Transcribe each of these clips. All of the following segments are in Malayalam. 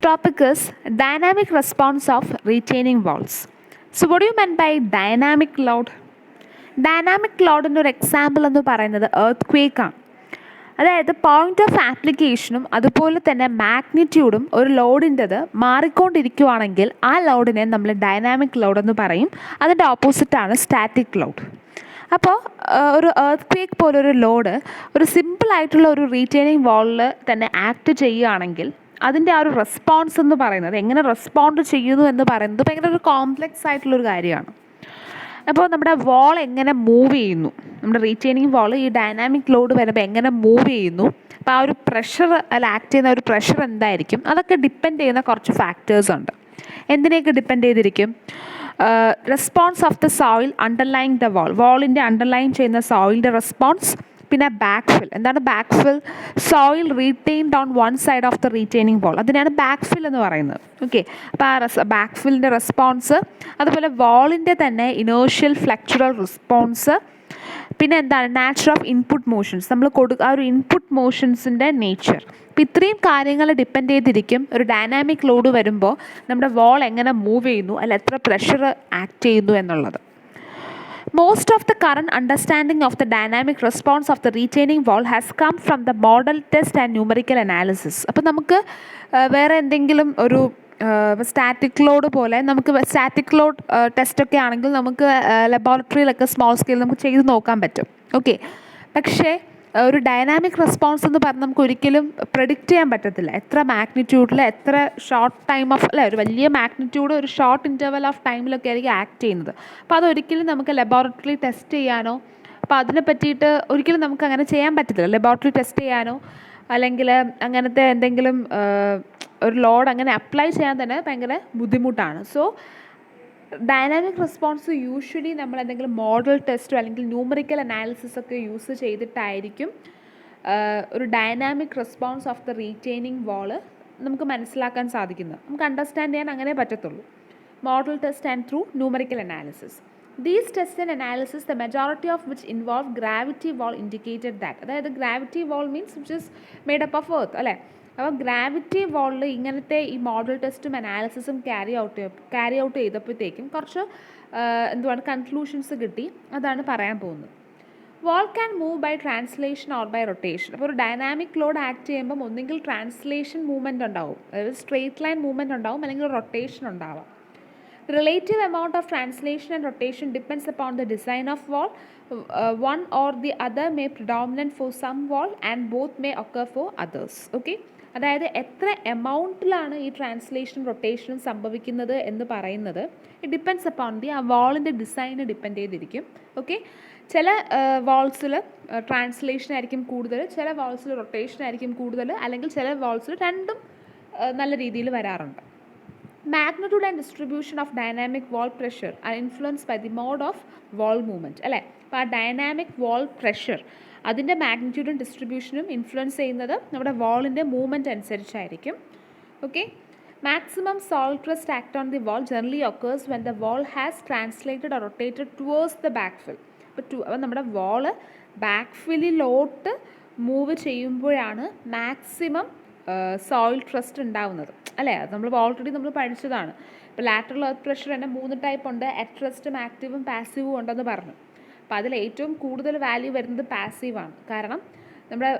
topic is dynamic response of retaining walls. So what do you mean by dynamic load? Dynamic ലോഡിൻ്റെ ഒരു എക്സാമ്പിൾ എന്ന് പറയുന്നത് എർത്ത് ക്വേക്കാണ്. അതായത് പോയിൻ്റ് ഓഫ് ആപ്ലിക്കേഷനും അതുപോലെ തന്നെ മാഗ്നിറ്റ്യൂഡും ഒരു ലോഡിൻ്റെത് മാറിക്കൊണ്ടിരിക്കുകയാണെങ്കിൽ ആ ലോഡിനെ നമ്മൾ ഡൈനാമിക് ലോഡ് എന്ന് പറയും. അതിൻ്റെ ഓപ്പോസിറ്റാണ് സ്റ്റാറ്റിക് ലോഡ്. അപ്പോൾ ഒരു എർത്ത് ക്വേക്ക് പോലൊരു ലോഡ് ഒരു സിമ്പിളായിട്ടുള്ള ഒരു റീറ്റെയിനിങ് വാളിൽ തന്നെ ആക്ട് ചെയ്യുകയാണെങ്കിൽ അതിൻ്റെ ആ ഒരു റെസ്പോൺസ് എന്ന് പറയുന്നത്, എങ്ങനെ റെസ്പോണ്ട് ചെയ്യുന്നു എന്ന് പറയുന്നത് ഭയങ്കര ഒരു കോംപ്ലെക്സ് ആയിട്ടുള്ളൊരു കാര്യമാണ്. അപ്പോൾ നമ്മുടെ വാൾ എങ്ങനെ മൂവ് ചെയ്യുന്നു, നമ്മുടെ റീറ്റെയിനിങ് വാൾ ഈ ഡൈനാമിക് ലോഡ് വരുമ്പോൾ എങ്ങനെ മൂവ് ചെയ്യുന്നു, അപ്പോൾ ആ ഒരു പ്രഷർ അതിൽ ആക്ട് ചെയ്യുന്ന ഒരു പ്രഷർ എന്തായിരിക്കും, അതൊക്കെ ഡിപ്പെൻഡ് ചെയ്യുന്ന കുറച്ച് ഫാക്ടേഴ്സ് ഉണ്ട്. എന്തിനെയൊക്കെ ഡിപ്പെൻഡ് ചെയ്തിരിക്കും? Response of the soil underlying the wall, വാളിൻ്റെ അണ്ടർലൈൻ ചെയ്യുന്ന സോയിലിൻ്റെ റെസ്പോൺസ്. പിന്നെ ബാക്ക് ഫിൽ. എന്താണ് back fill? Soil retained on one side of the retaining wall, അതിനാണ് ബാക്ക് ഫിൽ എന്ന് പറയുന്നത്. ഓക്കെ, അപ്പോൾ ആ ബാക്ക് ഫില്ലിൻ്റെ റെസ്പോൺസ്, അതുപോലെ വാളിൻ്റെ തന്നെ ഇനേർഷ്യൽ ഫ്ലെക്ചറൽ റെസ്പോൺസ്, പിന്നെ എന്താണ് നാച്ചർ ഓഫ് ഇൻപുട്ട് മോഷൻസ്, നമ്മൾ ആ ഒരു ഇൻപുട്ട് മോഷൻസിൻ്റെ നേച്ചർ. അപ്പോൾ ഇത്രയും കാര്യങ്ങൾ ഡിപ്പെൻഡ് ചെയ്തിരിക്കും ഒരു ഡൈനാമിക് ലോഡ് വരുമ്പോൾ നമ്മുടെ വാൾ എങ്ങനെ മൂവ് ചെയ്യുന്നു, അല്ല എത്ര പ്രഷർ ആക്ട് ചെയ്യുന്നു എന്നുള്ളത്. Most of the current understanding of the dynamic response of the retaining wall has come from the model test and numerical analysis. അപ്പോൾ നമുക്ക് വേറെ എന്തെങ്കിലും ഒരു സ്റ്റാറ്റിക് ലോഡ് പോലെ നമുക്ക് സ്റ്റാറ്റിക് ലോഡ് ടെസ്റ്റൊക്കെ ആണെങ്കിൽ നമുക്ക് ലബോറട്ടറിയിലൊക്കെ സ്മോൾ സ്കെയിൽ നമുക്ക് ചെയ്ത് നോക്കാൻ പറ്റും. ഓക്കെ, പക്ഷേ ഒരു ഡൈനാമിക് റെസ്പോൺസ് എന്ന് പറഞ്ഞാൽ നമുക്ക് ഒരിക്കലും പ്രെഡിക്റ്റ് ചെയ്യാൻ പറ്റത്തില്ല. എത്ര മാഗ്നിറ്റ്യൂഡിൽ എത്ര ഷോർട്ട് ടൈം ഓഫ് അല്ല ഒരു വലിയ മാഗ്നിറ്റ്യൂഡ് ഒരു ഷോർട്ട് ഇൻ്റർവൽ ഓഫ് ടൈമിലൊക്കെ ആയിരിക്കും ആക്ട് ചെയ്യുന്നത്. അപ്പോൾ അതൊരിക്കലും നമുക്ക് ലബോറട്ടറിയിൽ ടെസ്റ്റ് ചെയ്യാനോ അപ്പോൾ അതിനെ പറ്റിയിട്ട് ഒരിക്കലും നമുക്ക് അങ്ങനെ ചെയ്യാൻ പറ്റത്തില്ല. ലബോറട്ടറി ടെസ്റ്റ് ചെയ്യാനോ അല്ലെങ്കിൽ അങ്ങനത്തെ എന്തെങ്കിലും ഒരു ലോഡ് അങ്ങനെ അപ്ലൈ ചെയ്യാൻ തന്നെ ഭയങ്കര ബുദ്ധിമുട്ടാണ്. സോ ഡൈനാമിക് റെസ്പോൺസ് യൂഷ്വലി നമ്മൾ എന്തെങ്കിലും മോഡൽ ടെസ്റ്റോ അല്ലെങ്കിൽ ന്യൂമറിക്കൽ അനാലിസിസ് ഒക്കെ യൂസ് ചെയ്തിട്ടായിരിക്കും ഒരു dynamic response of the retaining wall നമുക്ക് മനസ്സിലാക്കാൻ സാധിക്കുന്നത്. നമുക്ക് അണ്ടർസ്റ്റാൻഡ് ചെയ്യാൻ അങ്ങനെ പറ്റത്തുള്ളൂ. Model test and through numerical analysis. These tests and analysis, the majority of which involve gravity wall, indicated that. അതായത് gravity wall means which is made up of earth അല്ലേ. അപ്പോൾ ഗ്രാവിറ്റി വാളിൽ ഇങ്ങനത്തെ ഈ മോഡൽ ടെസ്റ്റും അനാലിസിസും ക്യാരി ഔട്ട് ചെയ്തപ്പോഴത്തേക്കും കുറച്ച് എന്തുവാണ് കൺക്ലൂഷൻസ് കിട്ടി. അതാണ് പറയാൻ പോകുന്നത്. Wall can move by translation or by rotation. അപ്പോൾ ഒരു ഡൈനാമിക് ലോഡ് ആക്ട് ചെയ്യുമ്പം ഒന്നെങ്കിൽ ട്രാൻസ്ലേഷൻ മൂവ്മെൻറ്റ് ഉണ്ടാവും, അതായത് സ്ട്രെയിറ്റ് ലൈൻ മൂവ്മെൻറ്റ് ഉണ്ടാവും, അല്ലെങ്കിൽ റൊട്ടേഷൻ ഉണ്ടാവാം. The relative amount of translation and rotation depends upon the design of wall. One or the other may predominate for some wall and both may occur for others. Okay, അതായത് എത്ര എമൗണ്ടിലാണ് ഈ ട്രാൻസ്ലേഷനും റൊട്ടേഷനും സംഭവിക്കുന്നത് എന്ന് പറയുന്നത് ഇറ്റ് ഡിപ്പെൻഡ്സ് അപ്പോൺ ആ വാളിൻ്റെ ഡിസൈന് ഡിപ്പെൻഡ് ചെയ്തിരിക്കും. ഓക്കെ, ചില വാൾസിൽ ട്രാൻസ്ലേഷൻ ആയിരിക്കും കൂടുതൽ, ചില വാൾസിൽ റൊട്ടേഷൻ ആയിരിക്കും കൂടുതൽ, അല്ലെങ്കിൽ ചില വാൾസിൽ രണ്ടും നല്ല രീതിയിൽ വരാറുണ്ട്. Magnitude and distribution of dynamic wall pressure are influenced by the mode of wall movement അല്ലേ. അപ്പോൾ ആ ഡൈനാമിക് വാൾ പ്രഷർ അതിൻ്റെ മാഗ്നിറ്റ്യൂഡും ഡിസ്ട്രിബ്യൂഷനും ഇൻഫ്ലുവൻസ് ചെയ്യുന്നത് നമ്മുടെ വാളിൻ്റെ മൂവ്മെൻറ്റ് അനുസരിച്ചായിരിക്കും. Okay, maximum soil thrust act on the wall generally occurs when the wall has translated or rotated towards the back fill. അപ്പോൾ നമ്മുടെ വാള് ബാക്ക് ഫില്ലിലോട്ട് മൂവ് ചെയ്യുമ്പോഴാണ് മാക്സിമം സോയിൽ ട്രസ്റ്റ് ഉണ്ടാവുന്നത് അല്ലേ. അത് നമ്മൾ ഓൾറെഡി നമ്മൾ പഠിച്ചതാണ്. ഇപ്പോൾ ലാറ്ററൽ എർത്ത് പ്രഷർ തന്നെ 3 ടൈപ്പ് ഉണ്ട്. അറ്റ് റെസ്റ്റും ആക്റ്റീവും പാസീവും ഉണ്ടെന്ന് പറഞ്ഞു. അപ്പോൾ അതിൽ ഏറ്റവും കൂടുതൽ വാല്യൂ വരുന്നത് പാസീവാണ്. കാരണം നമ്മുടെ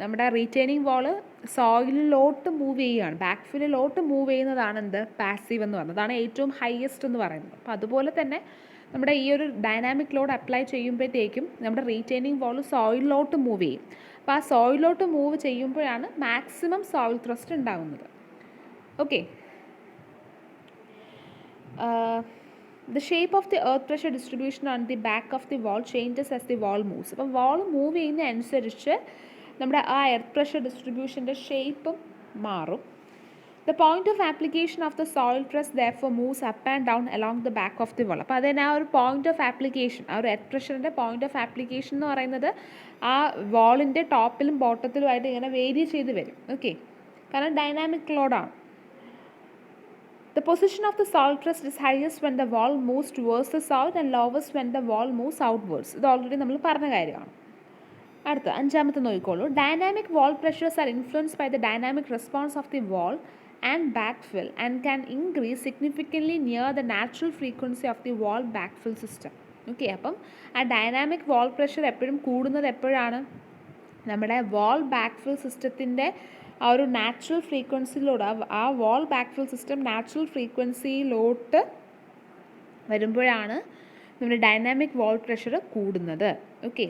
നമ്മുടെ റീറ്റെയിനിങ് വാള് സോയിലിലോട്ട് മൂവ് ചെയ്യുകയാണ്, ബാക്ക് ഫില്ലിലോട്ട് മൂവ് ചെയ്യുന്നതാണ് എന്ത് പാസീവ് എന്ന് പറയുന്നത്. അതാണ് ഏറ്റവും ഹയസ്റ്റ് എന്ന് പറയുന്നത്. അപ്പോൾ അതുപോലെ തന്നെ നമ്മുടെ ഈ ഒരു ഡൈനാമിക് ലോഡ് അപ്ലൈ ചെയ്യുമ്പോഴത്തേക്കും നമ്മുടെ റീറ്റെയിനിങ് വാള് സോയിലിലോട്ട് മൂവ് ചെയ്യും. അപ്പോൾ ആ സോയിലോട്ട് മൂവ് ചെയ്യുമ്പോഴാണ് മാക്സിമം സോയിൽ ത്രസ്റ്റ് ഉണ്ടാകുന്നത്. Okay, the shape of the earth pressure distribution on the back of the wall changes as the wall moves. അപ്പം വാൾ മൂവ് ചെയ്യുന്ന അനുസരിച്ച് നമ്മുടെ ആ എർത്ത് പ്രഷർ ഡിസ്ട്രിബ്യൂഷൻ്റെ ഷേപ്പും മാറും. The point of application of the soil thrust therefore moves up and down along the back of the wall. അപ്പോൾ അതിന് ആ ഒരു പോയിൻ്റ് ഓഫ് ആപ്ലിക്കേഷൻ, ആ ഒരു എർത്ത് പ്രഷറിൻ്റെ പോയിൻ്റ് ഓഫ് ആപ്ലിക്കേഷൻ എന്ന് പറയുന്നത് ആ വാളിൻ്റെ ടോപ്പിലും ബോട്ടത്തിലുമായിട്ട് ഇങ്ങനെ വേരി ചെയ്ത് വരും. ഓക്കെ, കാരണം dynamic ലോഡാണ്. The position of the soil thrust is highest when the wall moves towards the south and lowest when the wall moves outwards. ഇത് ഓൾറെഡി നമ്മൾ പറഞ്ഞ കാര്യമാണ്. അടുത്ത അഞ്ചാമത്തെ നോക്കിക്കോളൂ. Dynamic wall pressures are influenced by the dynamic response of the wall and backfill and can increase significantly near the natural frequency of the wall backfill system. Okay, അപ്പം ആ ഡൈനാമിക് വാൾ പ്രഷർ എപ്പോഴും കൂടുന്നത് എപ്പോഴാണ്? നമ്മുടെ വാൾ ബാക്ക്ഫിൽ സിസ്റ്റത്തിൻ്റെ ആ ഒരു നാച്ചുറൽ ഫ്രീക്വൻസിയിലൂടെ, ആ വാൾ ബാക്ക്ഫിൽ സിസ്റ്റം നാച്ചുറൽ ഫ്രീക്വൻസിയിലോട്ട് വരുമ്പോഴാണ് നമ്മുടെ ഡൈനാമിക് വാൾ പ്രഷർ കൂടുന്നത്. Okay,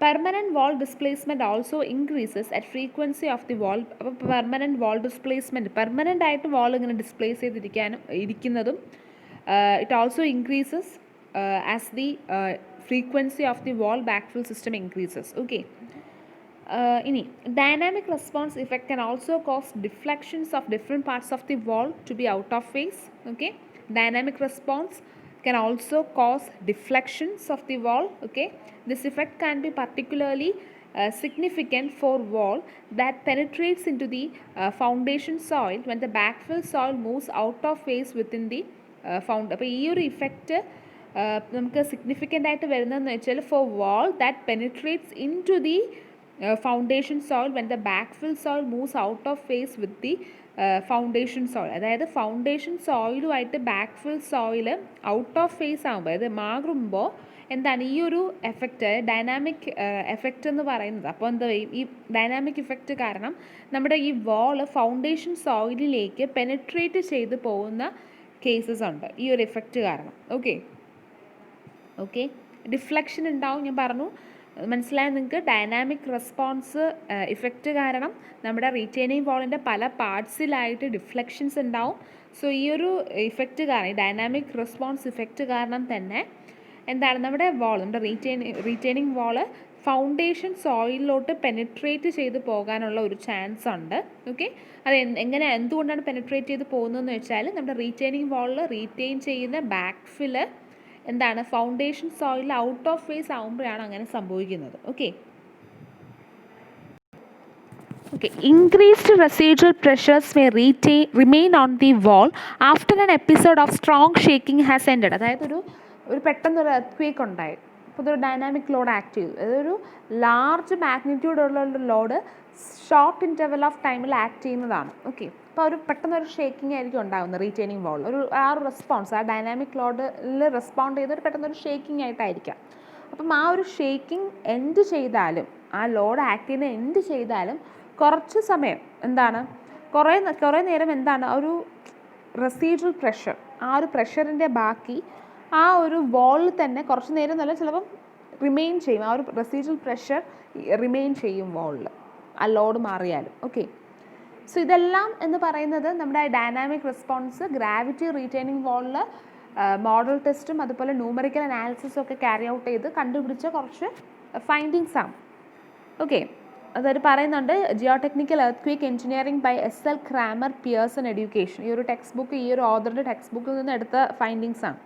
permanent wall displacement also increases at frequency of the വാൾ. അപ്പോൾ പെർമനൻറ്റ് വാൾ ഡിസ്പ്ലേസ്മെൻറ്റ്, പെർമനൻ്റ് ആയിട്ട് വാൾ ഇങ്ങനെ ഡിസ്പ്ലേസ് ഇരിക്കുന്നതും it also increases as the frequency of the wall backfill system increases. Okay, ഇനി dynamic response effect can also cause deflections of different parts of the wall to be out of phase. Okay, dynamic response can also cause deflections of the wall. Okay, this effect can be particularly significant for wall that penetrates into the foundation soil when the backfill soil moves out of phase within the അപ്പോൾ ഈ ഒരു ഇഫക്റ്റ് നമുക്ക് സിഗ്നിഫിക്കൻ്റ് ആയിട്ട് വരുന്നതെന്ന് വെച്ചാൽ for wall that penetrates in to the foundation soil when the backfill soil moves out of phase with the foundation soil. അതായത് ഫൗണ്ടേഷൻ സോയിലുമായിട്ട് backfill soil out of phase ആകുമ്പോൾ, അതായത് മാറുമ്പോൾ എന്താണ് ഈ ഒരു എഫക്റ്റ്, ഡൈനാമിക് എഫക്റ്റ് എന്ന് പറയുന്നത്. അപ്പോൾ എന്താ ചെയ്യും? ഈ ഡൈനാമിക് ഇഫക്റ്റ് കാരണം നമ്മുടെ ഈ വാള് ഫൗണ്ടേഷൻ സോയിലിലേക്ക് പെനിട്രേറ്റ് ചെയ്ത് പോകുന്ന കേസസ് ഉണ്ട് ഈ ഒരു എഫക്റ്റ് കാരണം. ഓക്കെ, ഡിഫ്ലക്ഷൻ ഉണ്ടാവും, ഞാൻ പറഞ്ഞു, മനസ്സിലായ നിങ്ങൾക്ക്. ഡൈനാമിക് റെസ്പോൺസ് ഇഫക്റ്റ് കാരണം നമ്മുടെ റീറ്റെയിനിങ് വാളിൻ്റെ പല പാർട്സിലായിട്ട് ഡിഫ്ലക്ഷൻസ് ഉണ്ടാവും. സോ ഈ ഒരു ഇഫക്റ്റ് കാരണം, ഈ ഡൈനാമിക് റെസ്പോൺസ് ഇഫക്റ്റ് കാരണം തന്നെ എന്താണ് നമ്മുടെ വാൾ, നമ്മുടെ റീറ്റെയിനിങ് വാള് ഫൗണ്ടേഷൻ സോയിലിലോട്ട് പെനിട്രേറ്റ് ചെയ്ത് പോകാനുള്ള ഒരു ചാൻസ് ഉണ്ട്. ഓക്കെ, അത് എന്തുകൊണ്ടാണ് പെനിട്രേറ്റ് ചെയ്ത് പോകുന്നതെന്ന് വെച്ചാൽ നമ്മുടെ റീറ്റെയിനിങ് വാളിൽ റീറ്റെയിൻ ചെയ്യുന്ന ബാക്ക്ഫില് എന്താണ് foundation soil out of face ആകുമ്പോഴാണ് അങ്ങനെ സംഭവിക്കുന്നത്. Okay, increased residual pressures may remain on the wall after an episode of strong shaking has ended. അതായത് ഒരു പെട്ടെന്നൊരു എർത്ത് ഉണ്ടായി, അപ്പോൾ ഇതൊരു ഡൈനാമിക് ലോഡ് ആക്ട് ചെയ്തു. അതൊരു ലാർജ് മാഗ്നിറ്റ്യൂഡുള്ള ലോഡ് ഷോർട്ട് ഇൻ്റർവെൽ ഓഫ് ടൈമിൽ ആക്ട് ചെയ്യുന്നതാണ്. ഓക്കെ, അപ്പോൾ ഒരു പെട്ടെന്നൊരു ഷേക്കിംഗ് ആയിരിക്കും ഉണ്ടാകുന്നത് റീറ്റെയിനിങ് വാളിൽ. ആ ഒരു റെസ്പോൺസ്, ആ ഡൈനാമിക് ലോഡിൽ റെസ്പോണ്ട് ചെയ്തൊരു പെട്ടെന്നൊരു ഷേക്കിംഗ് ആയിട്ടായിരിക്കാം. അപ്പം ആ ഒരു ഷേക്കിംഗ് എൻഡ് ചെയ്താലും, ആ ലോഡ് ആക്ട് ചെയ്യുന്ന എൻഡ് ചെയ്താലും കുറച്ച് സമയം എന്താണ് കുറേ നേരം എന്താണ് ഒരു റെസിഡ്യൂവൽ പ്രഷർ, ആ ഒരു പ്രഷറിൻ്റെ ബാക്കി ആ ഒരു വാളിൽ തന്നെ കുറച്ച് നേരം നല്ല ചിലപ്പം റിമെയിൻ ചെയ്യും. ആ ഒരു റെസിഡ്യൂവൽ പ്രഷർ റിമെയിൻ ചെയ്യും വാളിൽ, ആ ലോഡ് മാറിയാലും. ഓക്കെ, സോ ഇതെല്ലാം എന്ന് പറയുന്നത് നമ്മുടെ ഡൈനാമിക് റെസ്പോൺസ് ഗ്രാവിറ്റി റീറ്റെയിനിങ് വാളിൽ മോഡൽ ടെസ്റ്റും അതുപോലെ ന്യൂമറിക്കൽ അനാലിസിസും ഒക്കെ ക്യാരി ഔട്ട് ചെയ്ത് കണ്ടുപിടിച്ച കുറച്ച് ഫൈൻഡിങ്സ് ആണ്. ഓക്കെ, അതൊരു പറയുന്നുണ്ട് geotechnical earth engineering by SL Kramer Pearson Education. ഈ ഒരു ടെക്സ്റ്റ് ബുക്ക്, ഈ ഒരു ഓതറിൻ്റെ ടെക്സ്റ്റ് ബുക്കിൽ നിന്ന് എടുത്ത ഫൈൻഡിങ്സ് ആണ്.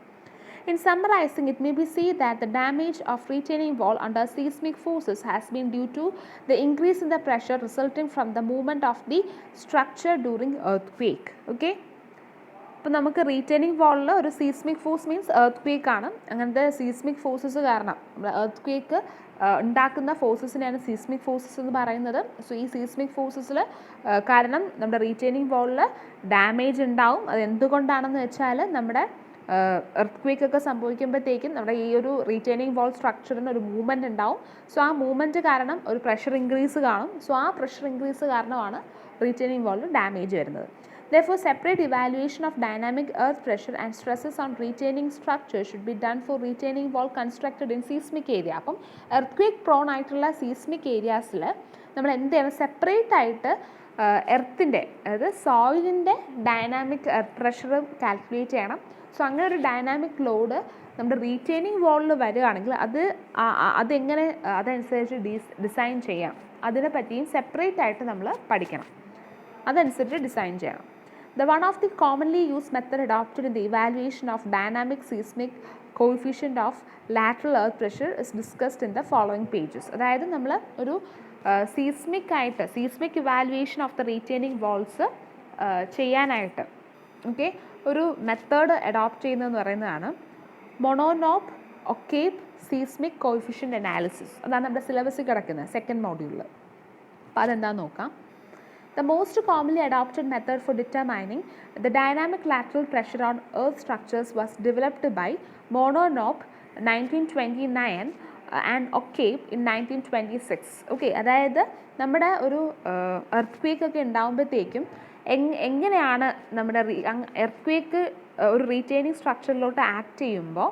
In summarizing, it may be seen that the damage of retaining wall under seismic forces has been due to the increase in the pressure resulting from the movement of the structure during earthquake. Okay, അപ്പോൾ നമുക്ക് റീറ്റെയിനിങ് വാളിൽ ഒരു seismic force means earth quake ആണ്. അങ്ങനത്തെ സീസ്മിക് ഫോഴ്സസ് കാരണം എർത്ത് ക്വേക്ക് ഉണ്ടാക്കുന്ന ഫോഴ്സസിനെയാണ് സീസ്മിക് ഫോഴ്സസ് എന്ന് പറയുന്നത്. സോ ഈ സീസ്മിക് ഫോഴ്സസിൽ കാരണം നമ്മുടെ റീറ്റെയിനിങ് വാളിൽ ഡാമേജ് ഉണ്ടാവും. അത് എന്തുകൊണ്ടാണെന്ന് വെച്ചാൽ നമ്മുടെ എർത്ത് ക്വേക്ക് ഒക്കെ സംഭവിക്കുമ്പോഴത്തേക്കും നമ്മുടെ ഈ ഒരു റീറ്റെയിനിങ് വാൾ സ്ട്രക്ചറിന് ഒരു മൂവ്മെൻറ്റ് ഉണ്ടാവും. സോ ആ മൂവ്മെൻറ്റ് കാരണം ഒരു പ്രഷർ ഇൻക്രീസ് കാണും. സോ ആ പ്രഷർ ഇൻക്രീസ് കാരണമാണ് റീറ്റെയിനിങ് വാളിൽ ഡാമേജ് വരുന്നത്. Therefore, separate evaluation of dynamic earth pressure and stresses on retaining structure should be done for retaining wall constructed in seismic area. അപ്പം earthquake prone ആയിട്ടുള്ള സീസ്മിക് ഏരിയാസിൽ നമ്മൾ എന്താണ് സെപ്പറേറ്റ് ആയിട്ട് എർത്തിൻ്റെ, അതായത് സോയിലിൻ്റെ ഡൈനാമിക് പ്രഷർ കാൽക്കുലേറ്റ് ചെയ്യണം. സോ അങ്ങനെ ഒരു ഡൈനാമിക് ലോഡ് നമ്മുടെ റീറ്റെയിനിങ് വാളിൽ വരികയാണെങ്കിൽ അതെങ്ങനെ അതനുസരിച്ച് ഡിസൈൻ ചെയ്യാം, അതിനെ പറ്റിയും സെപ്പറേറ്റ് ആയിട്ട് നമ്മൾ പഠിക്കണം, അതനുസരിച്ച് ഡിസൈൻ ചെയ്യണം. The one of the commonly used method adopted in the evaluation of dynamic seismic coefficient of lateral earth pressure is discussed in the following pages. അതായത് നമ്മൾ ഒരു seismic evaluation of the retaining walls ചെയ്യാനായിട്ട് ഒരു മെത്തേഡ് അഡോപ്റ്റ് ചെയ്യുന്നതെന്ന് പറയുന്നതാണ് Mononobe, Okabe, seismic coefficient analysis. അതാണ് നമ്മുടെ സിലബസിൽ കിടക്കുന്നത് സെക്കൻഡ് മോഡ്യൂളിൽ. അപ്പോൾ അതെന്താണെന്ന് നോക്കാം. The most commonly adopted method for determining the dynamic lateral pressure on earth structures was developed by Mononobe 1929 and O'Cabe in 1926. Okay, അതായത് നമ്മുടെ ഒരു എർത്ത് ഒക്കെ ഉണ്ടാകുമ്പോഴത്തേക്കും എങ്ങനെയാണ് നമ്മുടെ എർത്ത് ഒരു റീറ്റെയിനിങ് സ്ട്രക്ചറിലോട്ട് ആക്ട് ചെയ്യുമ്പോൾ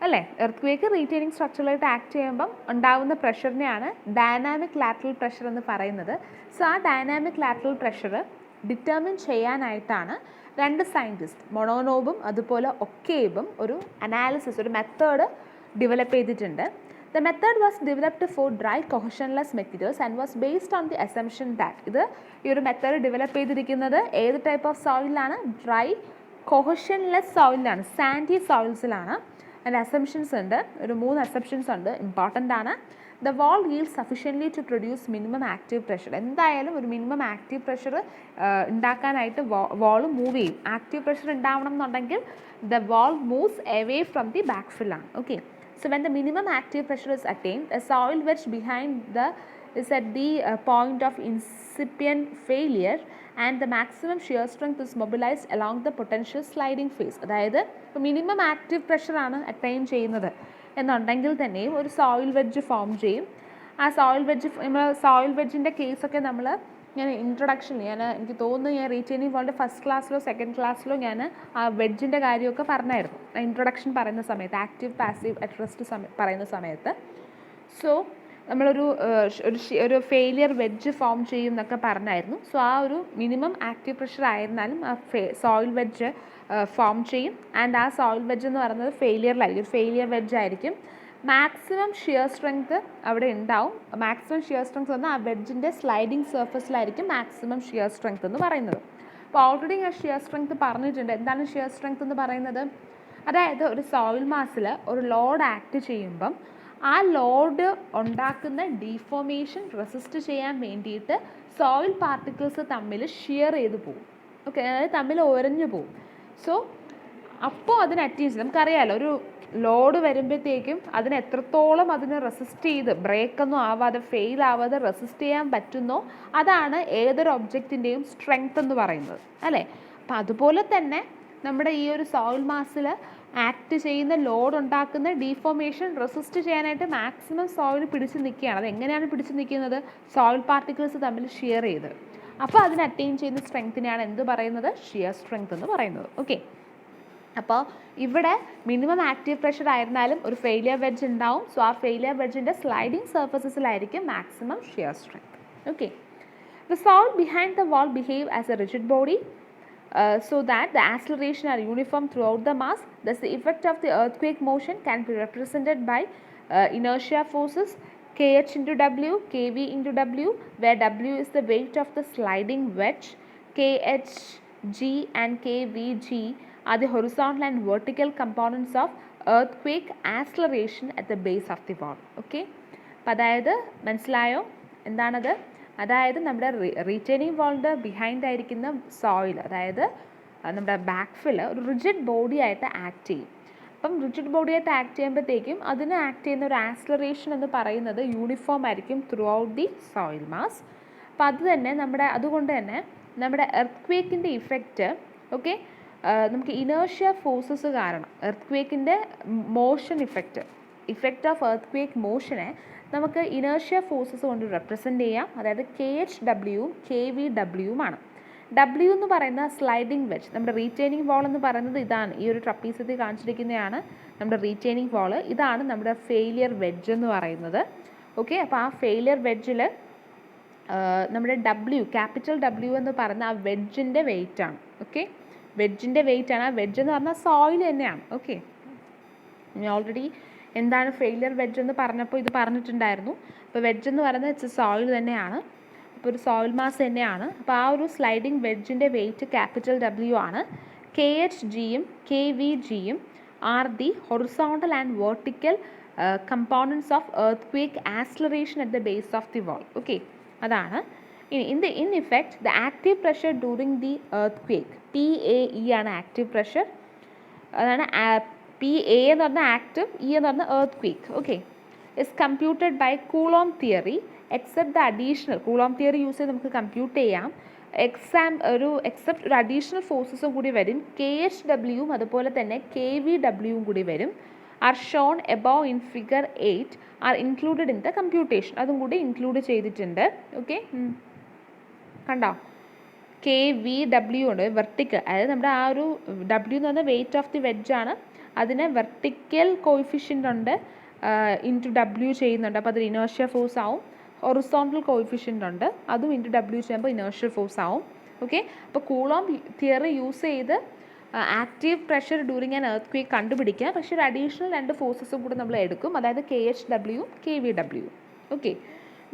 അല്ലേ, എർത്ത് റീറ്റെയിനിങ് സ്ട്രക്ചറിലായിട്ട് ആക്ട് ചെയ്യുമ്പം ഉണ്ടാകുന്ന പ്രഷറിനെയാണ് ഡൈനാമിക് ലാറ്ററൽ പ്രഷർ എന്ന് പറയുന്നത്. സോ ആ ഡൈനാമിക് ലാറ്ററൽ പ്രഷർ ഡിറ്റർമിൻ ചെയ്യാനായിട്ടാണ് രണ്ട് സയൻറ്റിസ്റ്റ് മൊണോനോബും അതുപോലെ ഒക്കേബും ഒരു അനാലിസിസ്, ഒരു മെത്തേഡ് ഡെവലപ്പ് ചെയ്തിട്ടുണ്ട്. The method was developed for dry cohesionless materials and was based on the assumption that ഈ ഒരു മെത്തേഡ് ഡെവലപ്പ് ചെയ്തിരിക്കുന്നത് ഏത് ടൈപ്പ് ഓഫ് സോയിലാണ്? ഡ്രൈ കോഹഷൻലെസ് സോയിലാണ്, സാൻഡി സോയിൽസിലാണ്. അതിൻ്റെ അസംഷൻസ് ഉണ്ട്, ഒരു 3 അസംഷൻസ് ഉണ്ട്, ഇമ്പോർട്ടൻ്റ് ആണ്. The wall yields sufficiently to produce minimum active pressure. എന്തായാലും ഒരു മിനിമം ആക്റ്റീവ് പ്രഷർ ഉണ്ടാക്കാനായിട്ട് വാൾ മൂവ് ചെയ്യും. ആക്റ്റീവ് പ്രഷർ ഉണ്ടാവണം എന്നുണ്ടെങ്കിൽ the wall moves away from the back fill ആണ്. Okay, so when the minimum active pressure is attained, a soil wedge behind is at the point of incipient failure and the maximum shear strength is mobilized along the potential sliding phase. അതായത് ഇപ്പോൾ മിനിമം ആക്റ്റീവ് പ്രഷറാണ് അറ്റൈൻ ചെയ്യുന്നത് എന്നുണ്ടെങ്കിൽ തന്നെയും ഒരു സോയിൽ വെഡ്ജ് ഫോം ചെയ്യും. ആ സോയിൽ വെഡ്ജിൻ്റെ കേസൊക്കെ നമ്മൾ ഇൻട്രൊഡക്ഷനിൽ എനിക്ക് തോന്നുന്നു ഞാൻ റീറ്റെയിനിങ് വാളിൻ്റെ ഫസ്റ്റ് ക്ലാസ്സിലോ സെക്കൻഡ് ക്ലാസ്സിലോ ഞാൻ ആ വെഡ്ജിൻ്റെ കാര്യമൊക്കെ പറഞ്ഞായിരുന്നു, ഇൻട്രൊഡക്ഷൻ പറയുന്ന സമയത്ത്, ആക്റ്റീവ് പാസീവ് അറ്റ് റെസ്റ്റ് പറയുന്ന സമയത്ത്. സോ നമ്മളൊരു ഫെയിലിയർ വെഡ്ജ് ഫോം ചെയ്യും എന്നൊക്കെ പറഞ്ഞായിരുന്നു. സോ ആ ഒരു മിനിമം ആക്റ്റീവ് പ്രഷർ ആയിരുന്നാലും ആ സോയിൽ വെഡ്ജ് ഫോം ചെയ്യും. ആൻഡ് ആ സോയിൽ വെഡ്ജ് എന്ന് പറയുന്നത് ഫെയിലിയറിലായിരിക്കും, ഒരു ഫെയിലിയർ വെഡ്ജ് ആയിരിക്കും. മാക്സിമം ഷിയർ സ്ട്രെങ്ത് അവിടെ ഉണ്ടാവും. മാക്സിമം ഷിയർ സ്ട്രെങ്ത് എന്ന് ആ വെഡ്ജിൻ്റെ സ്ലൈഡിങ് സർഫസിലായിരിക്കും മാക്സിമം ഷിയർ സ്ട്രെങ്ത് എന്ന് പറയുന്നത്. അപ്പോൾ ഓൾറെഡി ഞാൻ ഷിയർ സ്ട്രെങ്ത് പറഞ്ഞിട്ടുണ്ട്. എന്താണ് ഷിയർ സ്ട്രെങ്ത് എന്ന് പറയുന്നത്? അതായത് ഒരു സോയിൽ മാസിൽ ഒരു ലോഡ് ആക്ട് ചെയ്യുമ്പം ആ ലോഡ് ഉണ്ടാക്കുന്ന ഡീഫോർമേഷൻ റെസിസ്റ്റ് ചെയ്യാൻ വേണ്ടിയിട്ട് സോയിൽ പാർട്ടിക്കിൾസ് തമ്മിൽ ഷിയർ ചെയ്ത് പോകും. ഓക്കെ, അതായത് തമ്മിൽ ഉരഞ്ഞു പോകും. സോ അപ്പോൾ അതിന് അറ്റ്ലീസ്റ്റ് നമുക്കറിയാമല്ലോ, ഒരു ലോഡ് വരുമ്പോഴത്തേക്കും അതിന് എത്രത്തോളം അതിന് റെസിസ്റ്റ് ചെയ്ത് ബ്രേക്കൊന്നും ആവാതെ ഫെയിൽ ആവാതെ റെസിസ്റ്റ് ചെയ്യാൻ പറ്റുന്നോ അതാണ് ഏതൊരു ഒബ്ജക്റ്റിൻ്റെയും സ്ട്രെങ്ത് എന്ന് പറയുന്നത്, അല്ലേ? അപ്പം അതുപോലെ തന്നെ നമ്മുടെ ഈ ഒരു സോയിൽ മാസിൽ ആക്ട് ചെയ്യുന്ന ലോഡ് ഉണ്ടാക്കുന്ന ഡീഫോർമേഷൻ റെസിസ്റ്റ് ചെയ്യാനായിട്ട് മാക്സിമം സോയിൽ പിടിച്ച് നിൽക്കുകയാണ്. അത് എങ്ങനെയാണ് പിടിച്ച് നിൽക്കുന്നത്? സോയിൽ പാർട്ടിക്കിൾസ് തമ്മിൽ ഷിയർ ചെയ്ത്. അപ്പോൾ അതിന് അറ്റൈൻ ചെയ്യുന്ന സ്ട്രെങ്ത്തിനെയാണ് എന്ത് പറയുന്നത്? ഷിയർ സ്ട്രെങ്ത് എന്ന് പറയുന്നത്. ഓക്കെ, അപ്പോൾ ഇവിടെ മിനിമം ആക്റ്റീവ് പ്രഷർ ആയിരുന്നാലും ഒരു ഫെയിലിയർ വെഡ്ജ് ഉണ്ടാവും. സോ ആ ഫെയിലിയർ വെഡ്ജിൻ്റെ സ്ലൈഡിങ് സർഫസസിലായിരിക്കും maximum shear strength. Okay, the soil behind the wall behave as a rigid body so that the acceleration are uniform throughout the mass. Thus the effect of the earthquake motion can be represented by inertia forces kh into w, kv into w, where w is the weight of the sliding wedge, khg and kvg are the horizontal and vertical components of earthquake acceleration at the base of the wall. Okay, അപ്പോൾ അതായത് മനസ്സിലായോ എന്താണത്? അതായത് നമ്മുടെ റീറ്റെയിനിങ് വാളിൻ്റെ ബിഹൈൻഡ് ആയിരിക്കുന്ന സോയിൽ, അതായത് നമ്മുടെ ബാക്ക് ഫില്ല് ഒരു റിജിഡ് ബോഡി ആയിട്ട് ആക്ട് ചെയ്യും. അപ്പം റിജിഡ് ബോഡി ആയിട്ട് ആക്ട് ചെയ്യുമ്പോഴത്തേക്കും അതിന് ആക്ട് ചെയ്യുന്ന ഒരു ആക്സിലറേഷൻ എന്ന് പറയുന്നത് യൂണിഫോം ആയിരിക്കും throughout the soil mass. അപ്പം അത് തന്നെ അതുകൊണ്ട് തന്നെ നമ്മുടെ എർത്ത് ഇഫക്റ്റ് ഓക്കെ നമുക്ക് ഇനേർഷ്യ ഫോഴ്സസ് കാരണം earth motion effect of earth മോഷനെ നമുക്ക് ഇനേർഷ്യ ഫോഴ്സസ് കൊണ്ട് റെപ്രസെൻ്റ് ചെയ്യാം. അതായത് KH W KVWമാണ്. W എന്ന് പറയുന്ന സ്ലൈഡിങ് വെഡ്ജ്, നമ്മുടെ റീറ്റെയിനിങ് വാൾ എന്ന് പറയുന്നത് ഇതാണ്. ഈ ഒരു ട്രപ്പീസത്തിൽ കാണിച്ചിരിക്കുന്നതാണ് നമ്മുടെ റീറ്റെയിനിങ് വാൾ. ഇതാണ് നമ്മുടെ ഫെയിലിയർ വെഡ്ജ് എന്ന് പറയുന്നത്. ഓക്കെ, അപ്പോൾ ആ ഫെയിലിയർ വെഡ്ജിൽ നമ്മുടെ ക്യാപിറ്റൽ W എന്ന് പറയുന്ന ആ വെഡ്ജിൻ്റെ വെയിറ്റ് ആണ്. ഓക്കെ, വെഡ്ജിൻ്റെ വെയിറ്റ് ആണ്. ആ വെഡ്ജ് എന്ന് പറഞ്ഞാൽ സോയിൽ തന്നെയാണ്. ഓക്കെ, ഞാൻ ഓൾറെഡി എന്താണ് ഫെയിലിയർ വെഡ്ജ് എന്ന് പറഞ്ഞപ്പോൾ ഇത് പറഞ്ഞിട്ടുണ്ടായിരുന്നു. അപ്പോൾ വെഡ്ജ് എന്ന് പറയുന്നത് സോയിൽ തന്നെയാണ്. അപ്പോൾ ഒരു സോയിൽ മാസ് തന്നെയാണ്. അപ്പോൾ ആ ഒരു സ്ലൈഡിങ് വെഡ്ജിൻ്റെ വെയിറ്റ് ക്യാപിറ്റൽ W ആണ്. KHGയും KVGയും are the horizontal and vertical components of earth acceleration at the base of the wall. Okay, അതാണ്. ഇനി in effect the active pressure during the earth PAE ആണ് ആക്റ്റീവ് പ്രഷർ. അതാണ് പി എ എന്ന് പറഞ്ഞാൽ ആക്റ്റീവ്, ഇ എന്ന് പറഞ്ഞാൽ earthquake. Okay, is computed by Coulomb theory except the additional, Coulomb theory use ചെയ്ത് നമുക്ക് കമ്പ്യൂട്ട് ചെയ്യാം. എക്സെപ്റ്റ് ഒരു അഡീഷണൽ ഫോഴ്സസും കൂടി വരും, കെ എച്ച് ഡബ്ല്യുവും അതുപോലെ തന്നെ കെ വി ഡബ്ല്യുവും കൂടി വരും. Are shown above in figure 8 are included in the computation, അതും കൂടി ഇൻക്ലൂഡ് ചെയ്തിട്ടുണ്ട്. ഓക്കെ, കണ്ടോ, കെ വി ഡബ്ല്യു ഉണ്ട്, വെർട്ടിക്കൽ, അതായത് നമ്മുടെ ആ ഒരു ഡബ്ല്യു എന്ന് പറഞ്ഞാൽ വെയിറ്റ് ഓഫ് ദി വെഡ്ജ് ആണ്, അതിന് വെർട്ടിക്കൽ കോയിഫിഷ്യൻ്റ് ഉണ്ട്, ഇൻറ്റു ഡബ്ല്യു ചെയ്യുന്നുണ്ട്, അപ്പോൾ അതൊരു ഇനേർഷ്യ ഫോഴ്സ് ആവും. ഹൊറിസോണ്ടൽ കോയിഫിഷ്യൻ്റ് ഉണ്ട്, അതും ഇൻറ്റു ഡബ്ല്യു ചെയ്യുമ്പോൾ ഇനേർഷ്യ ഫോഴ്സ് ആവും. ഓക്കെ, അപ്പോൾ കൂളോം തിയറി യൂസ് ചെയ്ത് active pressure during an earth quake കണ്ടുപിടിക്കുക. പക്ഷേ ഒരു അഡീഷണൽ 2 ഫോഴ്സസും കൂടെ നമ്മൾ എടുക്കും, അതായത് K H W K V W. Okay,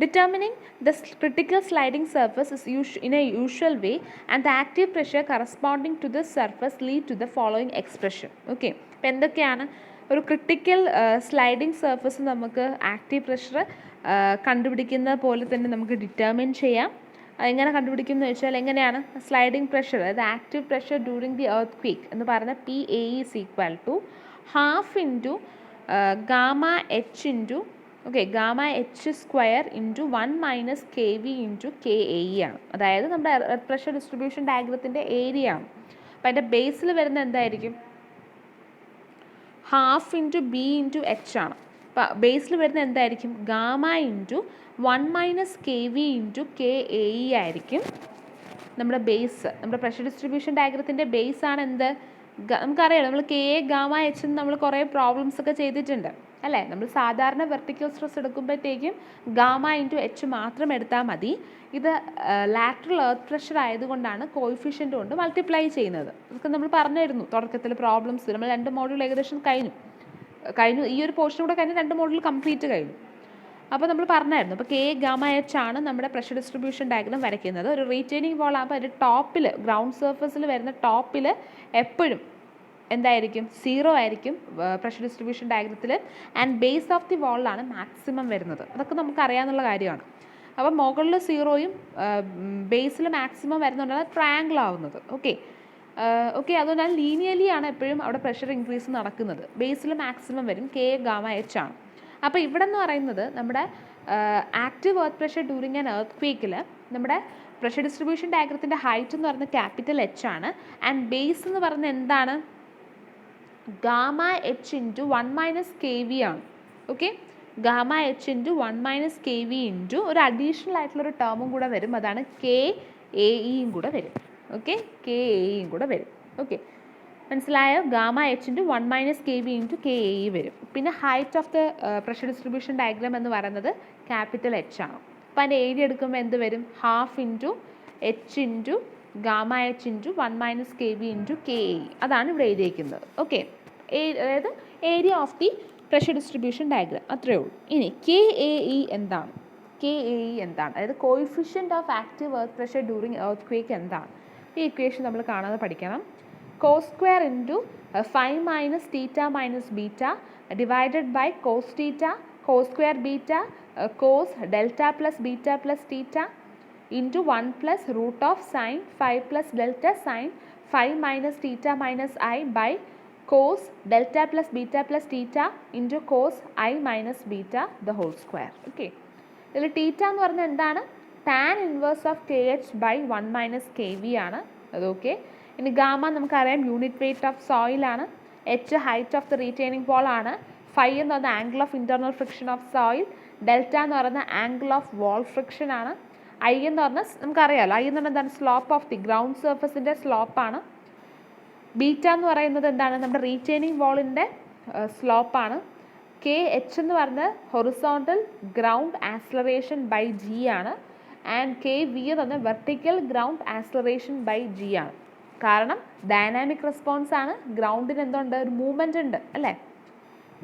determining the critical sliding surface is in a usual way and the active pressure corresponding to this surface lead to the following expression. Okay, അപ്പോൾ എന്തൊക്കെയാണ് ഒരു ക്രിട്ടിക്കൽ സ്ലൈഡിംഗ് സർഫസ് നമുക്ക് ആക്റ്റീവ് പ്രഷർ കണ്ടുപിടിക്കുന്ന പോലെ തന്നെ നമുക്ക് ഡിറ്റർമിൻ ചെയ്യാം. എങ്ങനെ കണ്ടുപിടിക്കുന്നത് വെച്ചാൽ എങ്ങനെയാണ് സ്ലൈഡിംഗ് പ്രഷർ, അതായത് active pressure during the earthquake എന്ന് പറയുന്ന P A is equal to half into gamma H into gamma H square into 1 minus K V into K A E ആണ്. അതായത് നമ്മുടെ എർത്ത് പ്രഷർ ഡിസ്ട്രിബ്യൂഷൻ ഡയഗ്രത്തിൻ്റെ ഏരിയ ആണ്. അപ്പോൾ അതിൻ്റെ ബേസിൽ വരുന്ന എന്തായിരിക്കും, half into B into H ആണ്. അപ്പോൾ ബേസിൽ വരുന്ന എന്തായിരിക്കും, gamma into 1 minus K V into K A E ആയിരിക്കും നമ്മുടെ ബേസ്. നമ്മുടെ പ്രഷർ ഡിസ്ട്രിബ്യൂഷൻ ഡയഗ്രത്തിൻ്റെ ബേസ് ആണ് എന്ത്, നമുക്കറിയാം നമ്മൾ കെ എ ഗാമ എച്ച് എന്ന് നമ്മൾ കുറേ പ്രോബ്ലംസ് ഒക്കെ ചെയ്തിട്ടുണ്ട് അല്ലേ. നമ്മൾ സാധാരണ വെർട്ടിക്കൽ സ്ട്രെസ് എടുക്കുമ്പോഴത്തേക്കും ഗാമ ഇൻറ്റു എച്ച് മാത്രം എടുത്താൽ മതി. ഇത് ലാറ്ററൽ എർത്ത് പ്രഷർ ആയതുകൊണ്ടാണ് കോയിഫിഷ്യൻ്റ് കൊണ്ട് മൾട്ടിപ്ലൈ ചെയ്യുന്നത്. ഇതൊക്കെ നമ്മൾ പറഞ്ഞിരുന്നു തുടക്കത്തിൽ പ്രോബ്ലംസ്. നമ്മൾ 2 മോഡ്യൂൾ ഏകദേശം കഴിഞ്ഞു, ഈ ഒരു പോർഷൻ കൂടെ കഴിഞ്ഞ് 2 മോഡ്യൂൾ കംപ്ലീറ്റ് കഴിഞ്ഞു. അപ്പോൾ നമ്മൾ പറഞ്ഞായിരുന്നു. അപ്പോൾ കെ ഗാമ എച്ച് ആണ് നമ്മുടെ പ്രഷർ ഡിസ്ട്രിബ്യൂഷൻ ഡയഗ്രം വരയ്ക്കുന്നത്. ഒരു റീറ്റെയിനിങ് വാൾ ആകുമ്പോൾ അതിൻ്റെ ടോപ്പിൽ, ഗ്രൗണ്ട് സർഫസിൽ വരുന്ന ടോപ്പിൽ എപ്പോഴും എന്തായിരിക്കും, 0 ആയിരിക്കും പ്രഷർ ഡിസ്ട്രിബ്യൂഷൻ ഡയഗ്രത്തിൽ. ആൻഡ് ബേസ് ഓഫ് ദി വാളിലാണ് മാക്സിമം വരുന്നത്. അതൊക്കെ നമുക്ക് അറിയാവുന്ന കാര്യമാണ്. അപ്പോൾ മുകളിൽ 0യും ബേസിൽ മാക്സിമം വരുന്നതുകൊണ്ടാണ് ട്രയാങ്കിൾ ആവുന്നത്. ഓക്കെ, അതുകൊണ്ടാണ് ലീനിയർലി ആണ് എപ്പോഴും അവിടെ പ്രഷർ ഇൻക്രീസ് നടക്കുന്നത്. ബേസിൽ മാക്സിമം വരും, കെ ഗാമ എച്ച് ആണ്. അപ്പോൾ ഇവിടെ എന്ന് പറയുന്നത് നമ്മുടെ active earth pressure during an earth ക്വേക്കിൽ നമ്മുടെ പ്രഷർ ഡിസ്ട്രിബ്യൂഷൻ ഡയഗ്രത്തിൻ്റെ ഹൈറ്റ് എന്ന് പറയുന്നത് ക്യാപിറ്റൽ എച്ച് ആണ്. ആൻഡ് ബേസ് എന്ന് പറയുന്നത് എന്താണ്, gamma H into 1 minus K V ആണ്. Okay, gamma H into 1 minus K V into ഒരു അഡീഷണൽ ആയിട്ടുള്ളൊരു ടേമും കൂടെ വരും, അതാണ് കെ എ ഇയും കൂടെ വരും. ഓക്കെ, കെ എ ഇയും കൂടെ വരും. ഓക്കെ, മനസ്സിലായോ, gamma H into 1 minus K V into K A E വരും. പിന്നെ height of the pressure distribution diagram എന്ന് പറയുന്നത് ക്യാപിറ്റൽ എച്ച് ആണ്. അപ്പോൾ അതിൻ്റെ ഏരിയ എടുക്കുമ്പോൾ എന്ത് വരും, half into H into gamma H into 1 minus K V into K A E, അതാണ് ഇവിടെ എഴുതിയിരിക്കുന്നത്. ഓക്കെ, അതായത് area of the pressure distribution diagram, അത്രയേ ഉള്ളൂ. ഇനി കെ എ ഇ എന്താണ്, അതായത് coefficient of active earth pressure during earthquake എന്താണ്. ഈ ഇക്വേഷൻ നമ്മൾ കാണാതെ പഠിക്കണം. Cos square into 5 minus theta minus beta divided by cos theta cos square beta cos delta plus beta plus theta into 1 plus root of sine 5 plus delta sine 5 minus theta minus I by cos delta plus beta plus theta into cos I minus beta the whole square. Okay, ഇതിൽ തീറ്റ എന്ന് പറഞ്ഞാൽ എന്താണ്, tan inverse of K H by 1 minus K V ആണ്. അത് ഓക്കെ. ഇനി ഗാമ നമുക്കറിയാം യൂണിറ്റ് വെയിറ്റ് ഓഫ് സോയിലാണ്, H height of the retaining wall ആണ്, ഫൈ എന്ന് പറയുന്ന angle of internal friction of soil, delta എന്ന് പറയുന്ന ആംഗിൾ ഓഫ് വാൾ ഫ്രിക്ഷൻ ആണ്, ഐ എന്ന് പറഞ്ഞാൽ നമുക്കറിയാമല്ലോ, ഐ എന്ന് പറഞ്ഞാൽ എന്താണ്, സ്ലോപ്പ് ഓഫ് ദി ഗ്രൗണ്ട് സർഫസിൻ്റെ സ്ലോപ്പാണ്, ബീറ്റ എന്ന് പറയുന്നത് എന്താണ്, നമ്മുടെ റീറ്റെയിനിങ് വാളിൻ്റെ സ്ലോപ്പാണ്, കെ എച്ച് എന്ന് പറഞ്ഞത് horizontal ground acceleration by G ആണ്, ആൻഡ് കെ വി എന്ന് പറഞ്ഞാൽ vertical ground acceleration by G ആണ്. കാരണം ഡൈനാമിക് റെസ്പോൺസ് ആണ്, ഗ്രൗണ്ടിന് എന്തുണ്ട്, ഒരു മൂവ്മെൻ്റ് ഉണ്ട് അല്ലേ.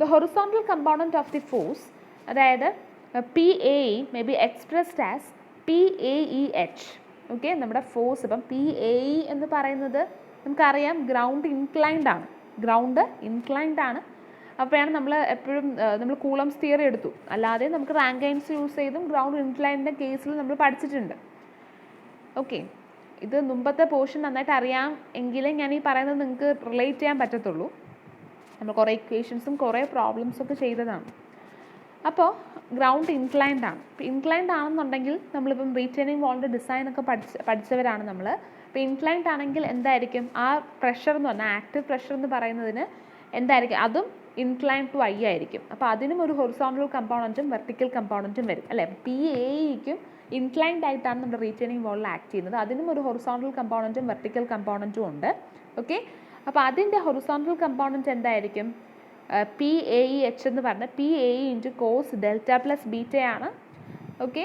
The horizontal component of the force, അതായത് P A E may be expressed as P A E H. Okay, നമ്മുടെ ഫോഴ്സ് ഇപ്പം പി എ ഇ എന്ന് പറയുന്നത് നമുക്കറിയാം ഗ്രൗണ്ട് ഇൻക്ലൈൻഡ് ആണ്. അപ്പോഴാണ് നമ്മൾ എപ്പോഴും നമ്മൾ കൂളംസ് തിയറി എടുത്തു, അല്ലാതെ നമുക്ക് റാങ്കൈൻസ് യൂസ് ചെയ്തും ഗ്രൗണ്ട് ഇൻക്ലൈൻഡിൻ്റെ കേസിൽ നമ്മൾ പഠിച്ചിട്ടുണ്ട്. ഓക്കെ, ഇത് മുമ്പത്തെ പോർഷൻ നന്നായിട്ട് അറിയാം എങ്കിലേ ഞാൻ ഈ പറയുന്നത് നിങ്ങൾക്ക് റിലേറ്റ് ചെയ്യാൻ പറ്റത്തുള്ളൂ. നമ്മൾ കുറേ ഇക്വേഷൻസും കുറേ പ്രോബ്ലംസൊക്കെ ചെയ്തതാണ്. അപ്പോൾ ഗ്രൗണ്ട് ഇൻക്ലൈൻഡ് ആണ്. ഇപ്പോൾ ഇൻക്ലൈൻഡ് ആണെന്നുണ്ടെങ്കിൽ നമ്മളിപ്പം റീറ്റെയിനിങ് വാളിൻ്റെ ഡിസൈനൊക്കെ പഠിച്ചവരാണ് നമ്മൾ. ഇപ്പോൾ ഇൻക്ലൈൻഡ് ആണെങ്കിൽ എന്തായിരിക്കും ആ പ്രഷർ എന്ന് പറഞ്ഞാൽ ആക്റ്റീവ് പ്രഷർ എന്ന് പറയുന്നതിന് എന്തായിരിക്കും, അതും ഇൻക്ലൈൻ ടു ഐ ആയിരിക്കും. അപ്പോൾ അതിനും ഒരു ഹൊറിസോണ്ടൽ കമ്പോണൻറ്റും വെർട്ടിക്കൽ കമ്പോണൻറ്റും വരും അല്ലേ. പി എക്കും ഇൻക്ലൈൻഡ് ആയിട്ടാണ് നമ്മുടെ റീറ്റെയിനിങ് വാളിൽ ആക്ട് ചെയ്യുന്നത്. അതിനും ഒരു ഹൊറിസോണ്ടൽ കമ്പോണൻറ്റും വെർട്ടിക്കൽ കമ്പോണൻറ്റും ഉണ്ട്. ഓക്കെ, അപ്പോൾ അതിൻ്റെ ഹൊറിസോണ്ടൽ കമ്പോണൻറ്റ് എന്തായിരിക്കും, പി എ ഇ എച്ച് എന്ന് പറഞ്ഞാൽ P A E into cos delta plus ബീറ്റയാണ്. Okay,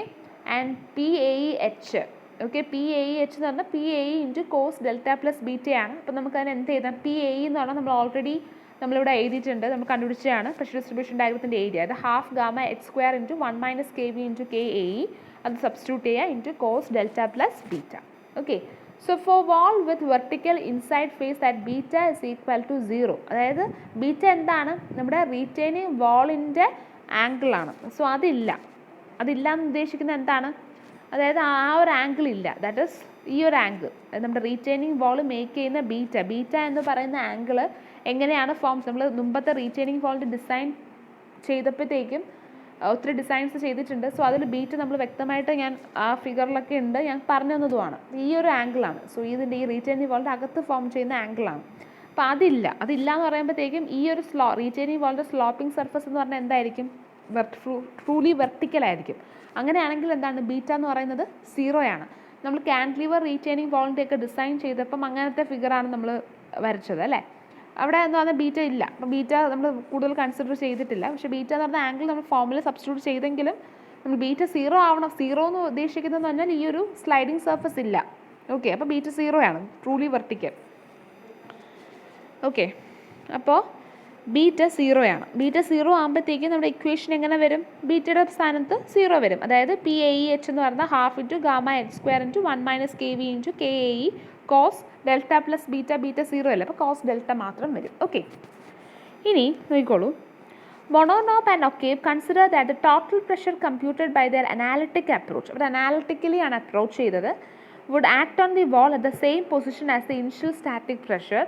and P A E H, okay, P A E H എന്ന് പറഞ്ഞാൽ P A E into cos delta plus ബീറ്റയാണ്. അപ്പോൾ നമുക്കതിന് എന്ത് ചെയ്താൽ പി എ ഇ എന്ന് പറഞ്ഞാൽ നമ്മൾ ഓൾറെഡി നമ്മളിവിടെ എഴുതിയിട്ടുണ്ട്, നമ്മൾ കണ്ടുപിടിച്ചതാണ് പ്രഷർ ഡിസ്ട്രിബ്യൂഷൻ ഡയഗ്രത്തിൻ്റെ ഏരിയ. അത് half gamma H square into 1 minus K V into K A E, അത് സബ്സ്റ്റിറ്റ്യൂട്ട് ചെയ്യുക into cos delta plus beta. Okay, so for wall with vertical inside face that beta is equal to 0. അതായത് ബീറ്റ എന്താണ്, നമ്മുടെ റീറ്റെയിനിങ് വാളിൻ്റെ ആംഗിളാണ്. സോ അതില്ല എന്ന് ഉദ്ദേശിക്കുന്നത് എന്താണ്, അതായത് ആ ഒരു ആംഗിൾ ഇല്ല, ദാറ്റ് ഈസ് ഈ ഒരു ആംഗിൾ, നമ്മുടെ റീറ്റെയിനിങ് വാൾ മേക്ക് ചെയ്യുന്ന ബീറ്റ എന്ന് പറയുന്ന ആംഗിൾ എങ്ങനെയാണ് ഫോംസ്, നമ്മൾ മുമ്പത്തെ റീറ്റെയിനിങ് വാളിൻ്റെ ഡിസൈൻ ചെയ്തപ്പോഴത്തേക്കും ഒത്തിരി ഡിസൈൻസ് ചെയ്തിട്ടുണ്ട്. സോ അതിൽ ബീറ്റ് നമ്മൾ വ്യക്തമായിട്ട് ഞാൻ ആ ഫിഗറിലൊക്കെ ഉണ്ട്, ഞാൻ പറഞ്ഞു തന്നതുമാണ്. ഈ ഒരു ആംഗിളാണ്. സോ ഇതിൻ്റെ ഈ റീറ്റെയിനിങ് വാളിൻ്റെ അകത്ത് ഫോം ചെയ്യുന്ന ആംഗിളാണ്. അപ്പോൾ അതില്ല എന്ന് പറയുമ്പോഴത്തേക്കും ഈ ഒരു റീറ്റെയിനിങ് വാളിൻ്റെ സ്ലോപ്പിംഗ് സർഫസ് എന്ന് പറഞ്ഞാൽ എന്തായിരിക്കും, ട്രൂലി വെർട്ടിക്കലായിരിക്കും. അങ്ങനെയാണെങ്കിൽ എന്താണ്, ബീറ്റ എന്ന് പറയുന്നത് 0 ആണ്. നമ്മൾ കാൻറ്റിലിവർ റീറ്റെയിനിങ് വാളിൻ്റെ ഒക്കെ ഡിസൈൻ ചെയ്തപ്പം അങ്ങനത്തെ ഫിഗറാണ് നമ്മൾ വരച്ചത് അല്ലേ. അവിടെ എന്ന് പറഞ്ഞാൽ ബീറ്റ ഇല്ല. അപ്പോൾ ബീറ്റ നമ്മൾ കൂടുതൽ കൺസിഡർ ചെയ്തിട്ടില്ല. പക്ഷേ ബീറ്റ എന്ന് പറഞ്ഞ ആംഗിൾ നമ്മൾ ഫോമിൽ സബ്സ്റ്റിറ്റ്യൂട്ട് ചെയ്തെങ്കിലും നമ്മൾ ബീറ്റ 0 ആവണം. 0 എന്ന് ഉദ്ദേശിക്കുന്നതെന്ന് പറഞ്ഞാൽ ഈ ഒരു സ്ലൈഡിങ് സർഫസ് ഇല്ല. ഓക്കെ, അപ്പോൾ ബീറ്റ 0 ആണ്, ട്രൂലി വെർട്ടിക്കൽ. ഓക്കെ, അപ്പോൾ ബീറ്റ 0 ആണ്. ബീറ്റ 0 ആകുമ്പോഴത്തേക്കും നമ്മുടെ ഇക്വേഷൻ എങ്ങനെ വരും, ബീറ്റയുടെ സ്ഥാനത്ത് 0 വരും. അതായത് പി എ ഇ എച്ച് എന്ന് പറഞ്ഞാൽ half into gamma H square into 1 minus K V into K A E cos delta plus beta 0 അല്ല, അപ്പോൾ കോസ് ഡെൽറ്റ മാത്രം വരും. ഓക്കെ, ഇനി നോക്കിക്കോളൂ. Mononov and O'Cabe consider that the total pressure computed by their analytic approach, അവർ analytically ആണ് അപ്രോച്ച് ചെയ്തത്, would act on the wall at the same position as the initial static pressure,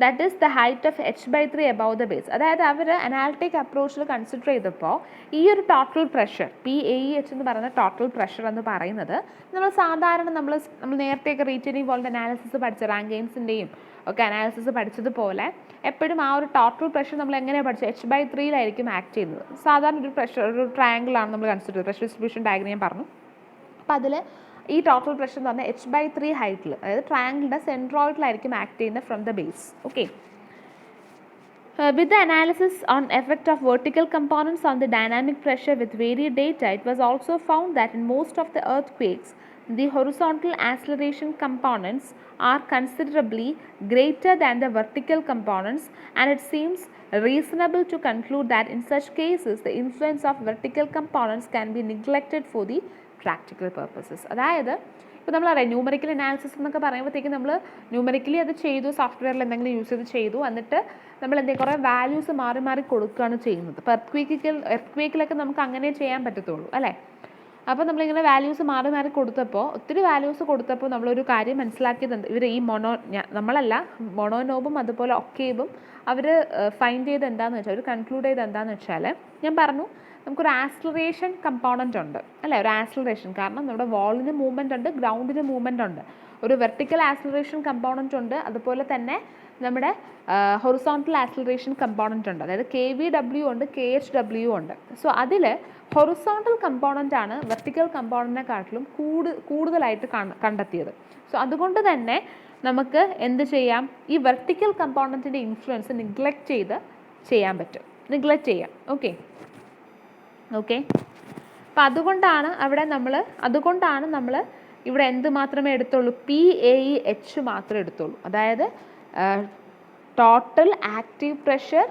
that is the height of h/3 above the base. അതായത് അവർ അനാലിറ്റിക് അപ്രോച്ചിൽ കൺസിഡർ ചെയ്തപ്പോൾ ഈ ഒരു total pressure P A E H എന്ന് പറയുന്ന ടോട്ടൽ പ്രഷർ എന്ന് പറയുന്നത് നമ്മൾ സാധാരണ നമ്മൾ നേരത്തെയൊക്കെ റീറ്റെയിനിങ് വാളിൻ്റെ അനാലിസിസ് പഠിച്ച റാങ്കൈൻസിൻ്റെയും ഒക്കെ അനാലിസിസ് പഠിച്ചതുപോലെ എപ്പോഴും ആ ഒരു ടോട്ടൽ പ്രഷർ നമ്മൾ എങ്ങനെയാണ് പഠിച്ചത്, h/3 ആക്ട് ചെയ്യുന്നത്. സാധാരണ ഒരു പ്രഷർ, ഒരു ട്രയാങ്കിളാണ് നമ്മൾ കൺസിഡർ ചെയ്തത്. പ്രഷർ ഡിസ്ട്രിബ്യൂഷൻ ഡയഗ്രം ഞാൻ പറഞ്ഞു. അപ്പോൾ അതിൽ ഈ ടോട്ടൽ പ്രഷർ എന്ന് പറഞ്ഞാൽ h/3 ഹൈറ്റിൽ, അതായത് ട്രയാങ്കിളിൻ്റെ സെൻട്രോയിഡിലായിരിക്കും ആക്ട് ചെയ്യുന്നത് from the base. Okay, with the analysis on effect of vertical components on the dynamic pressure with varied data, it was also found that in most of the earthquakes, the horizontal acceleration components are considerably greater than the vertical components, and it seems reasonable to conclude that in such cases the influence of vertical components can be neglected for the practical purposes. അതായത് ഇപ്പോൾ നമ്മളറിയാം ന്യൂമറിക്കൽ അനാലിസിസ് എന്നൊക്കെ പറയുമ്പോഴത്തേക്കും നമ്മൾ ന്യൂമറിക്കലി അത് ചെയ്തു, സോഫ്റ്റ്വെയറിൽ എന്തെങ്കിലും യൂസ് ചെയ്ത് ചെയ്തു, എന്നിട്ട് നമ്മൾ എന്തെങ്കിലും കുറേ വാല്യൂസ് മാറി കൊടുക്കുകയാണ് ചെയ്യുന്നത്. ഇപ്പോൾ എർത്ത് നമുക്ക് അങ്ങനെ ചെയ്യാൻ പറ്റത്തുള്ളൂ അല്ലേ. അപ്പോൾ നമ്മളിങ്ങനെ വാല്യൂസ് മാറി കൊടുത്തപ്പോൾ, ഒത്തിരി വാല്യൂസ് കൊടുത്തപ്പോൾ നമ്മളൊരു കാര്യം മനസ്സിലാക്കിയത്, ഇവർ ഈ മൊണോനോബും അതുപോലെ ഒക്കേബും അവർ ഫൈൻഡ് ചെയ്ത് എന്താണെന്ന് വെച്ചാൽ, അവർ കൺക്ലൂഡ് ചെയ്ത് എന്താണെന്ന് വെച്ചാൽ, ഞാൻ പറഞ്ഞു നമുക്കൊരു ആക്സിലറേഷൻ കമ്പോണൻ്റ് ഉണ്ട് അല്ലേ, ഒരു ആക്സിലറേഷൻ. കാരണം നമ്മുടെ വാളിന് മൂവ്മെൻ്റ് ഉണ്ട്, ഗ്രൗണ്ടിന് മൂവ്മെൻ്റ് ഉണ്ട്. ഒരു വെർട്ടിക്കൽ ആക്സിലറേഷൻ കമ്പോണൻ്റ് ഉണ്ട്, അതുപോലെ തന്നെ നമ്മുടെ ഹൊറിസോണ്ടൽ ആക്സിലറേഷൻ കമ്പോണൻ്റ് ഉണ്ട്. അതായത് KVW ഉണ്ട്, KHW ഉണ്ട്. സോ അതിൽ ഹൊറിസോണ്ടൽ കമ്പോണൻ്റ് ആണ് വെർട്ടിക്കൽ കമ്പോണൻറ്റിനെക്കാട്ടിലും കൂടുതലായിട്ട് കണ്ടെത്തിയത്. സോ അതുകൊണ്ട് തന്നെ നമുക്ക് എന്ത് ചെയ്യാം, ഈ വെർട്ടിക്കൽ കമ്പോണൻറ്റിൻ്റെ ഇൻഫ്ലുവൻസ് നെഗ്ലക്റ്റ് ചെയ്യാൻ പറ്റും, നെഗ്ലക്റ്റ് ചെയ്യാം. ഓക്കെ, അപ്പം അതുകൊണ്ടാണ് നമ്മൾ ഇവിടെ എന്ത് മാത്രമേ എടുത്തുള്ളൂ, PAEH മാത്രമേ എടുത്തുള്ളൂ. അതായത് total active pressure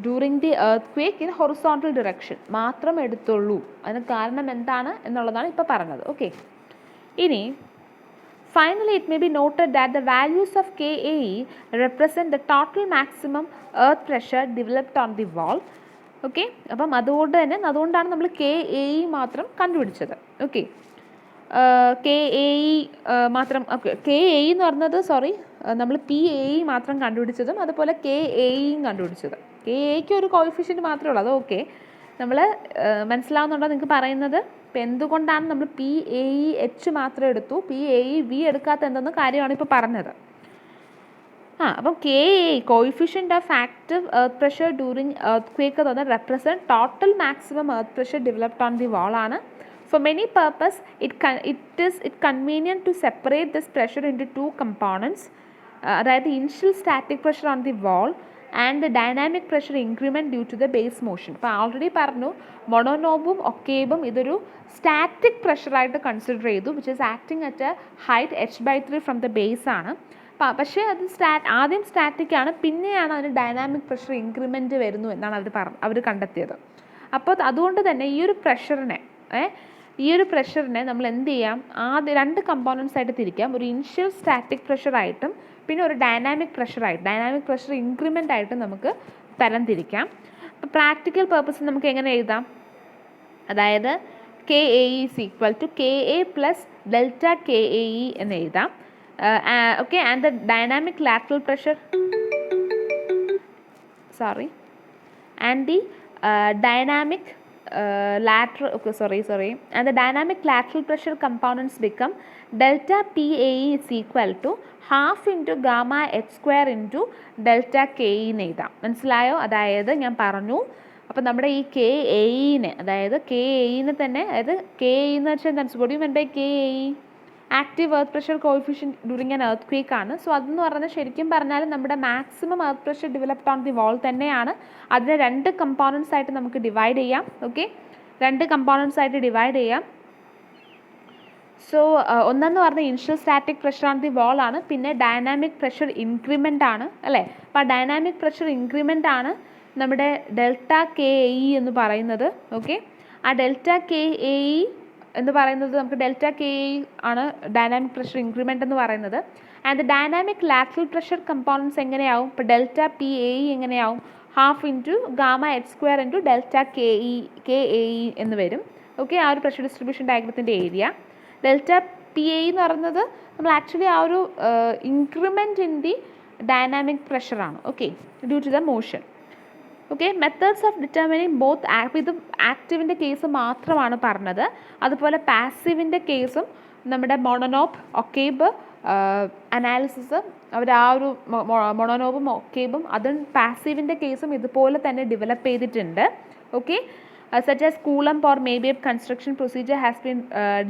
during the earth in horizontal direction മാത്രം എടുത്തുള്ളൂ. അതിന് കാരണം എന്താണ് എന്നുള്ളതാണ് ഇപ്പോൾ പറഞ്ഞത്. ഓക്കെ, ഇനി finally it may be noted that the values of KAE represent the total maximum earth pressure developed on the wall. Okay, അപ്പം അതുകൊണ്ടാണ് നമ്മൾ KAE മാത്രം കണ്ടുപിടിച്ചത്. ഓക്കെ, കെ എ ഇ മാത്രം കെ എ എന്ന് പറഞ്ഞത് നമ്മൾ പി എ ഇ മാത്രം കണ്ടുപിടിച്ചതും അതുപോലെ കെ എ ഇയും കണ്ടുപിടിച്ചത്. കെ എക്ക് ഒരു കോഎഫിഷ്യൻറ്റ് മാത്രമേ ഉള്ളൂ, അത് ഓക്കെ. നമ്മൾ മനസ്സിലാവുന്നുണ്ടോ നിങ്ങൾക്ക് പറയുന്നത്? ഇപ്പം എന്തുകൊണ്ടാണ് നമ്മൾ പി എ ഇ എച്ച് മാത്രം എടുത്തു, പി എ ഇ വി എടുക്കാത്ത എന്തെന്ന് കാര്യമാണ് ഇപ്പോൾ പറഞ്ഞത്. അപ്പം K A coefficient of active earth pressure during earthquake എന്ന് പറഞ്ഞാൽ represent total maximum earth pressure developed on the wall ആണ്. For many purpose, it convenient to separate this pressure into two components, that the initial static pressure on the wall and the dynamic pressure increment due to the base motion. ഇപ്പോൾ ഓൾറെഡി പറഞ്ഞു മോണോനോബും ഒക്കേബും ഇതൊരു സ്റ്റാറ്റിക് പ്രഷറായിട്ട് കൺസിഡർ ചെയ്തു, which is acting at A height h/3 from the base ആണ്. പക്ഷേ അത് ആദ്യം സ്റ്റാറ്റിക് ആണ്, പിന്നെയാണ് അതിന് ഡൈനാമിക് പ്രഷർ ഇൻക്രിമെൻറ്റ് വരുന്നു എന്നാണ് അവർ കണ്ടെത്തിയത്. അപ്പോൾ അതുകൊണ്ട് തന്നെ ഈ ഒരു പ്രഷറിനെ നമ്മൾ എന്ത് ചെയ്യാം, ആദ്യം 2 കമ്പോണൻസ് ആയിട്ട് തിരിക്കാം. ഒരു ഇനിഷ്യൽ സ്റ്റാറ്റിക് പ്രഷറായിട്ടും പിന്നെ ഒരു ഡൈനാമിക് പ്രഷർ ഇൻക്രിമെൻ്റ് ആയിട്ടും നമുക്ക് തരം തിരിക്കാം. അപ്പോൾ പ്രാക്ടിക്കൽ പർപ്പസ് നമുക്ക് എങ്ങനെ എഴുതാം? അതായത് K A E is equal to K A plus delta K A E എന്ന് എഴുതാം. Okay, and the dynamic lateral pressure and the dynamic and the dynamic lateral pressure components become delta PAE is equal to half into gamma h square into delta KE എന്ന് എഴുതാം. മനസ്സിലായോ? അതായത് ഞാൻ പറഞ്ഞു, അപ്പോൾ നമ്മുടെ ഈ കെ എയിനെ, അതായത് കെ എയിനെ തന്നെ, അതായത് കെ എ എന്ന് വെച്ചാൽ എന്താണ്? What you mean by K A? Active earth pressure coefficient during an earthquake ആണ്. സോ അതെന്ന് പറഞ്ഞാൽ ശരിക്കും പറഞ്ഞാൽ നമ്മുടെ maximum earth pressure developed on the wall തന്നെയാണ്. അതിനെ 2 കമ്പോണൻസ് ആയിട്ട് നമുക്ക് ഡിവൈഡ് ചെയ്യാം. ഓക്കെ, 2 കമ്പോണൻസ് ആയിട്ട് ഡിവൈഡ് ചെയ്യാം. സോ ഒന്നെന്ന് പറഞ്ഞാൽ initial static pressure on the wall ആണ്, പിന്നെ ഡൈനാമിക് പ്രഷർ ഇൻക്രിമെൻ്റ് ആണ്, അല്ലേ? അപ്പോൾ ആ ഡൈനാമിക് പ്രഷർ ഇൻക്രിമെൻ്റ് ആണ് നമ്മുടെ ഡെൽറ്റ കെ ഇ എന്ന് പറയുന്നത്. ഓക്കെ, ആ ഡെൽറ്റ കെ എ ഇ എന്ന് പറയുന്നത് നമുക്ക് ഡെൽറ്റ കെ ഇ ആണ് ഡൈനാമിക് പ്രഷർ ഇൻക്രിമെൻ്റ് എന്ന് പറയുന്നത്. And the dynamic lateral pressure components എങ്ങനെയാവും? ഇപ്പോൾ ഡെൽറ്റ പി എ ഇ എങ്ങനെയാവും? Half into gamma H square into delta K A E എന്ന് വരും. ഓക്കെ, ആ ഒരു പ്രഷർ ഡിസ്ട്രിബ്യൂഷൻ ഡയഗ്രത്തിൻ്റെ area. Delta P A E എന്ന് പറയുന്നത് നമ്മൾ ആക്ച്വലി ആ ഒരു ഇൻക്രിമെൻറ്റ് ഇൻ ദി ഡൈനാമിക് പ്രഷറാണ്. Okay, due to the motion. Okay, methods of determining both. ഇത് ആക്റ്റീവിൻ്റെ കേസ് മാത്രമാണ് പറഞ്ഞത്. അതുപോലെ പാസീവിൻ്റെ കേസും നമ്മുടെ മോണോനോബ് ഒക്കേബ് അനാലിസിസ്, അവർ ആ ഒരു മോണോനോബും ഒക്കേബും അതും പാസീവിൻ്റെ കേസും ഇതുപോലെ തന്നെ ഡെവലപ്പ് ചെയ്തിട്ടുണ്ട്. Okay, such as Coulomb or Mabieb construction procedure has been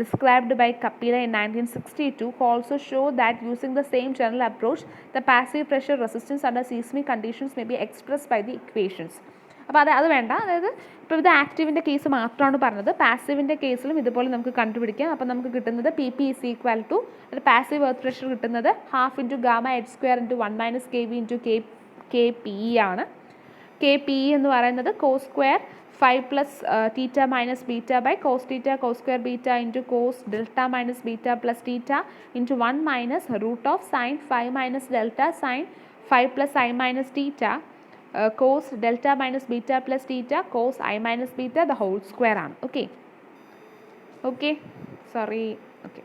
described by Kapila in 1962, who also show that using the same general approach, the passive pressure resistance under seismic conditions may be expressed by the equations. അപ്പോൾ അത് വേണ്ട, അതായത് ഇപ്പോൾ ഇത് ആക്റ്റീവിൻ്റെ കേസ് മാത്രമാണ് പറഞ്ഞത്. പാസീവിൻ്റെ കേസിലും ഇതുപോലെ നമുക്ക് കണ്ടുപിടിക്കാം. അപ്പോൾ നമുക്ക് കിട്ടുന്നത് P P is equal to, അത് പാസീവ് എർത്ത് പ്രഷർ കിട്ടുന്നത് half into gamma H square into 1 - kV into K P E ആണ്. കെ പി ഇ എന്ന് പറയുന്നത് cos square 5 plus theta minus beta by cos theta cos square beta into cos delta minus beta plus theta into 1 minus root of sin 5 minus delta sin 5 plus I minus theta cos delta minus beta plus theta cos I minus beta the whole square ആണ്. Okay, sorry. Okay.